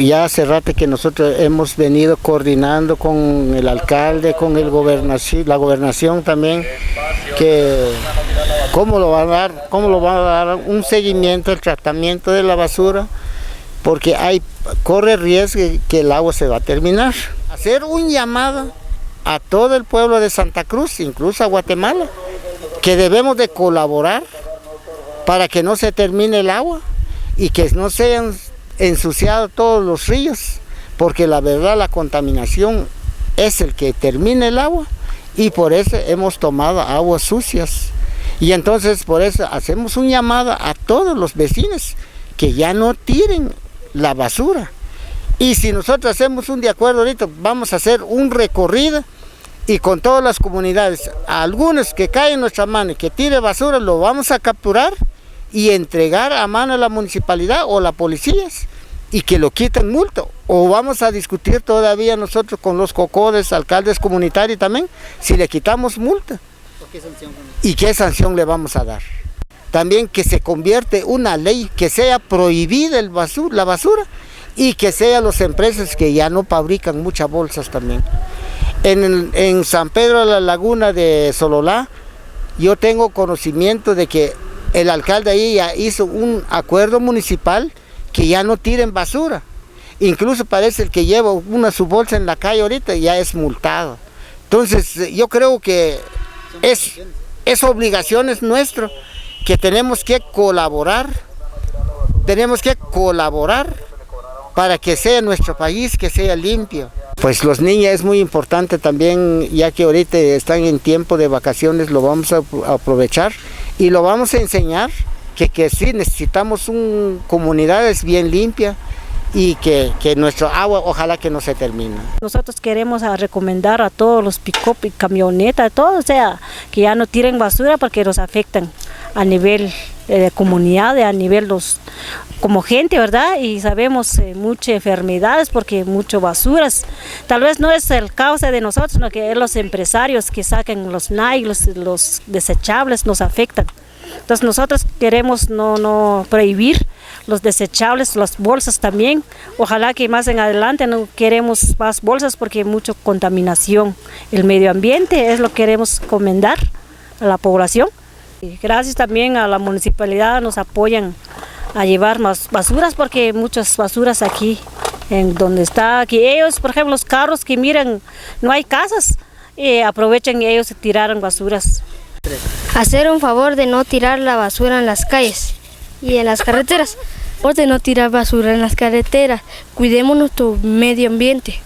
ya hace rato que nosotros hemos venido coordinando con el alcalde, con la gobernación también, que cómo lo va a dar un seguimiento al tratamiento de la basura, porque corre riesgo que el agua se va a terminar. Hacer un llamado a todo el pueblo de Santa Cruz, incluso a Guatemala, que debemos de colaborar para que no se termine el agua y que no sean ensuciados todos los ríos, porque la verdad la contaminación es el que termina el agua y por eso hemos tomado aguas sucias. Y entonces por eso hacemos un llamado a todos los vecinos que ya no tiren la basura. Y si nosotros hacemos un de acuerdo ahorita, vamos a hacer un recorrido y con todas las comunidades, a algunos que caen en nuestra mano y que tire basura, lo vamos a capturar y entregar a mano a la municipalidad o la policía y que lo quiten multa. O vamos a discutir todavía nosotros con los cocodes, alcaldes comunitarios también, si le quitamos multa. ¿Qué sanción? ¿Y qué sanción le vamos a dar? También que se convierte una ley, que sea prohibida la basura y que sean las empresas que ya no fabrican muchas bolsas también. En San Pedro de la Laguna de Sololá, yo tengo conocimiento de que el alcalde ahí ya hizo un acuerdo municipal que ya no tiren basura. Incluso parece el que lleva su bolsa en la calle ahorita ya es multado. Entonces yo creo que es obligación nuestra, que tenemos que colaborar para que sea nuestro país, que sea limpio. Pues los niños es muy importante también, ya que ahorita están en tiempo de vacaciones, lo vamos a aprovechar y lo vamos a enseñar que sí necesitamos comunidades bien limpias y que nuestro agua ojalá que no se termine. Nosotros queremos recomendar a todos los pick-up y camionetas, todos, o sea, que ya no tiren basura porque nos afectan a nivel de comunidad, a nivel como gente, ¿verdad? Y sabemos muchas enfermedades porque muchas basuras. Tal vez no es el causa de nosotros, sino que es los empresarios que sacan los los desechables, nos afectan. Entonces nosotros queremos no prohibir los desechables, las bolsas también. Ojalá que más en adelante no queremos más bolsas porque hay mucha contaminación. El medio ambiente es lo que queremos recomendar a la población. Y gracias también a la municipalidad, nos apoyan a llevar más basuras porque muchas basuras aquí, en donde está, que ellos, por ejemplo, los carros que miran, no hay casas, aprovechan y ellos tiraron basuras. Hacer un favor de no tirar la basura en las calles y en las carreteras, o de no tirar basura en las carreteras. Cuidemos nuestro medio ambiente.